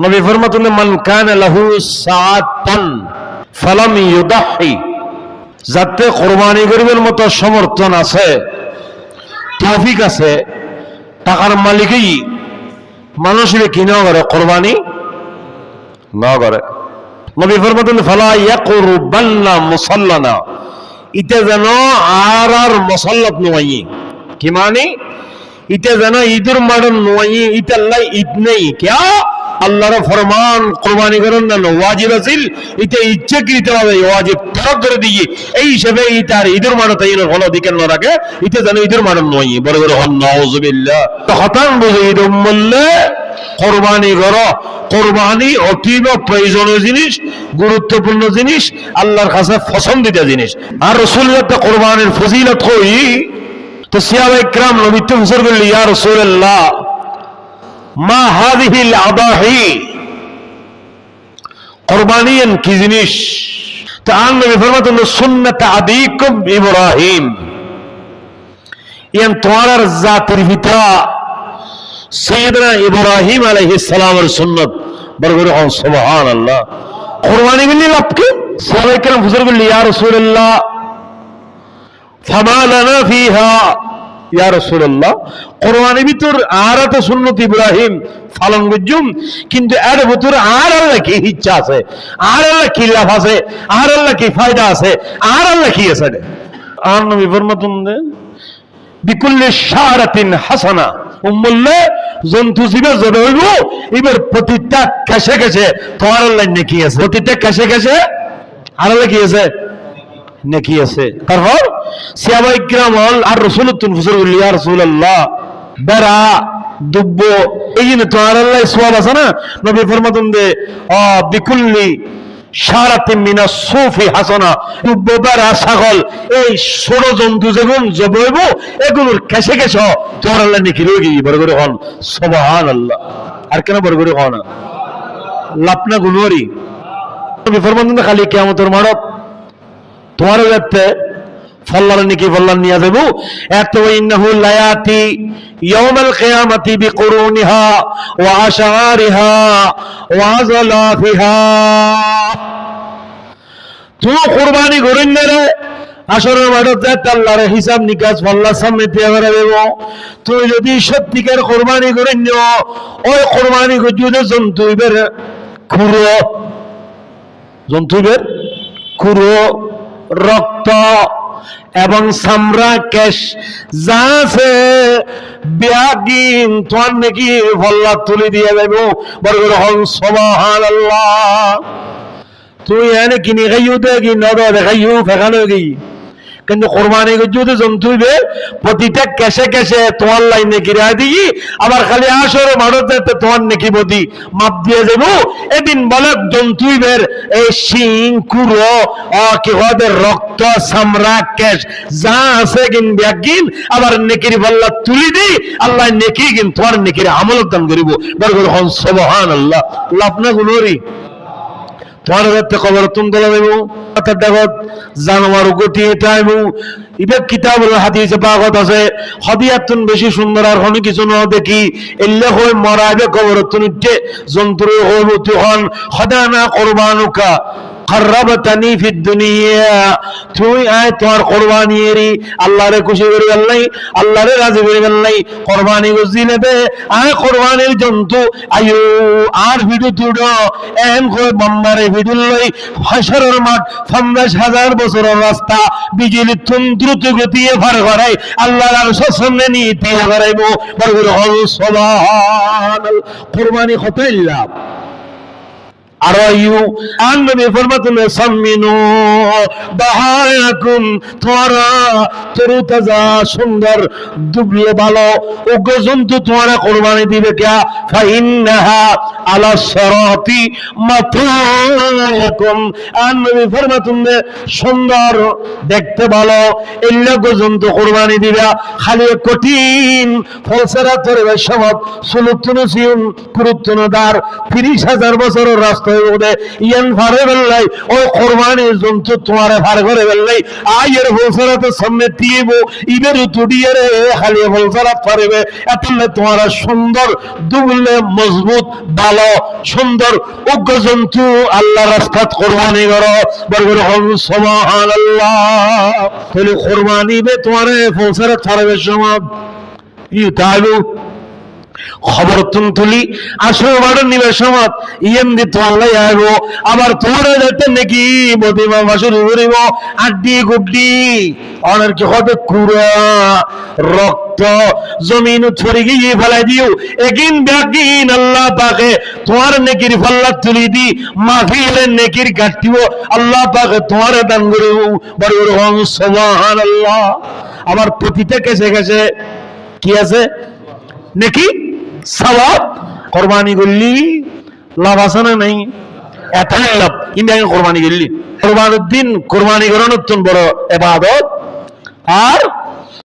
নবী ফরমাতুন মান কানা লাহু সাআতান ফালাম ইউদাহি, যাতে কুরবানি করিবার মতো সমর্থন আছে, তৌফিক আছে, টাকার মালিকই মানুষের কিনা করে কুরবানি না করে। নবী ফরমাতুন ফালা ইয়াকুরবান্না মুসাল্লানা, ইতে যেন আর মুসাল্লাত নয়। কি মানে? ইতে যেন ঈদের মাঠন নয়, ইতে আল্লাহ ঈদ নেই ক্যা আল্লাহর ফরমান কুরবানি করেন না ওয়াজিব আছিল, ইতে ইচ্ছাকৃত ভাবে ওয়াজিব তরক করে দিয়ে এই হিসেবে ইতার ঈদের মাঠ তাই হলো দিকে না রাখে, ইতে যেন ঈদের মাঠ নয়। বড় বড় হন নাউজুবিল্লাহ। হতান বুঝে ঈদ মূল্যে কুরবানি করো। কুরবানি অতীব প্রয়োজনীয় জিনিস, গুরুত্বপূর্ণ জিনিস, আল্লাহর কাছে পছন্দিত জিনিস। আর রাসূলুল্লাহ কুরবানির ফজিলত কই তো সাহাবা ইকরাম নবী তো হুজুর বলল ইয়া রাসূলুল্লাহ মা হাযিহিল আদাহি, কুরবানিয়ান কি জিনিস? তো নবী ফরমাতেন সুন্নাত আবিকুম ইব্রাহিম, ইয়ান তোমার জাতির পিতা সাইয়েদনা ইব্রাহিম আলাইহিস সালামের সুন্নাত। বরগর সুবহানাল্লাহ। কুরবানি বলি লাভ কি? সাহাবা ইকরাম হুজুর বলল ইয়া রাসূলুল্লাহ ফামা লানা ফিহা, ইয়া রাসূলুল্লাহ কুরবানি ভিতর আর তো সুন্নত ইব্রাহিম পালন করজুম, কিন্তু এর ভিতর আর আল্লাহ কি ইচ্ছা আছে, আর আল্লাহ কি লাভ আছে, আর আল্লাহ কি ফায়দা আছে, আর আল্লাহ কি আছে? আর নবী ফরমাতুন বিকুল্লি শারাতিন হাসানা, উম্মুল্লাহ জন্তু জীবে জবে হইব এবার প্রতিটা কাছে কাছে তোমার আল্লাহ নেকি আছে, প্রতিটা কাছে কাছে আর আল্লাহ কি আছে, নেকি আছে। তারপর সাহাবা ইকরাম আর রাসূলুল্লাহ হুজুর বলল ইয়া রাসূলুল্লাহ বেরা দুব্ব এই যে তোমার আল্লাহ সওয়াব আছে না? নবী ফরমাতেন যে বিকুল্লি শারাতিন মিনাস সুফি হাসানা, দুব্ব বেরা ছাগল এই ছোট জন্তু যেগুন জবাইব এগুলোর কাছে কাছে তোমার আল্লাহ নেকি রইবি। বড় করে হন সুবহানাল্লাহ। আর কেন বড় করে হন লাপনা গুনরি? নবী ফরমাতেন খালি কিয়ামতের মাঠত তোমার যাতে ফল্লার নাকি ফল্লার নিয়ে যাবো এত ইন্নাহু লায়াতি ইয়াউমাল কিয়ামাতি বিকুরুনিহা ওয়া আশআরিহা ওয়া যালাফিহা। তুই কুরবানি করেন না রে, আসরের মাঠে যাতে আল্লাহর হিসাব নিকাশ ফল্লার সামনে দিয়ে দেব। তুই যদি সত্যিকার কুরবানি করেন ওই কুরবানি যদি জন্তুইবের খুরো, জন্তুইবের খুরো, রক্ত এবং চামড়া কেশ যা আছে ব্যাগিন তোমার নাকি ফল্লা তুলে দিয়ে যাইব। বড় বড় হন সুবহানাল্লাহ। তুই এনে কিনে খাইও দেখি নদ দেখাইও ফেখানো গিয়ে, কিন্তু কোরবানি যদি জন্তু হইবে প্রতিটা কেসে কেসে তোমার লাইনে গিরা দিই, আবার খালি আসর মারত তোমার নাকি বদি মাপ দিয়ে যাব। এদিন বলে জন্তু হইবের এই শিং কুড়ো কি হবে রক্ত চামড়া কেশ যা আছে কিন ব্যাগিন আবার নেকির বল্লা তুলি দিই, আল্লাহ নেকি কিন তোমার নেকির আমল দান করিব। বরকত হন সুবহানাল্লাহ। লাপনা গুলোরি তোমার হাতে কবর তুম দলা দেব দেখত জানোয়ার গতি এটাইব ইবে কিতাব হাদিসে পাগত আছে হদিয়াতুন বেশি সুন্দর আর হনি কিছু ন দেখি এল্লে হই মরাইবে কবর তুনিতে জন্তুর হইব তুহন খদানা কুরবানুকা খরবতানি ফিদ দুনিয়া। তুই আয় তোর কুরবানি এরি আল্লাহরে খুশি করি আল্লাহ, আল্লাহরে রাজি করি আল্লাহ, কুরবানি গজি নেবে আয় কুরবানির জন্তু আয়ু আর ভিডিও তুড়ো এন কই বম্বারে ভিডিও লই হাশরের মাঠ 50,000 বছরের রাস্তা বিজলি দ্রুত গতিয়ে পার করাই আল্লাহর আরশের সামনে নিতে করাইব। বড় বড় হল সুবহানাল্লাহ। কুরবানি হতাইল্লা আর ইউ আন নবী ফরমাতুন সামিনু বাহায়াকুম, তোরা তরুতাজা সুন্দর দুবলে ভালো ওগো জন্তু তোরা কুরবানি দিবে কিয়া ফাইন্নাহা আলা সিরাতি মাতায়াকুম। আন নবী ফরমাতুন সুন্দর দেখতে ভালো এল্লা গো জন্তু কুরবানি দিবা খালি কঠিন ফলসরা তোরে সমাজ সুলুতুন সিউন কুরুতুনদার 30,000 বছরের রাস্তা হইবে ইয়ান ফারে বেলাই ও কুরবানি জন্তু তোমারে ফার করে বেলাই আয়ের ফলসারাতে সামনে দিয়েব ইবের তুডিয়ে রে খালি ফলসারা পারবে এতলে তোমারা সুন্দর দুবলে মজবুত ভালো সুন্দর উগ্র জন্তু আল্লাহ রাস্তাত কুরবানি করো বরবর সুবহানাল্লাহ তাহলে কুরবানি বে তোমারে ফলসারা পারবে সমাজ ইতালু খবর তুলি আসো বাড়ি নিবে সমাজ ইয়েম দি তোলাই আইবো আবার তোমরা যেতে নাকি মদিমা বাসুর উড়িব আড্ডি গুড্ডি অনেক কি হবে কুড়া রক্ত জমিন ছড়ি গিয়ে ফেলাই দিও একদিন ব্যাগিন আল্লাহ পাকে তোমার নেকির ফাল্লা তুলি দি মাহফিলের নেকির কাটিও আল্লাহ পাকে তোমার দান করিব বড় বড় সুবহানাল্লাহ আবার প্রতিটা কেসে কেসে কি আছে নাকি সওয়াব কুরবানি করলি লাভ আছে না নাই এটাই লাভ কিন্তু কুরবানি করলি কুরবানির দিন কুরবানি করানোর বড় ইবাদত আর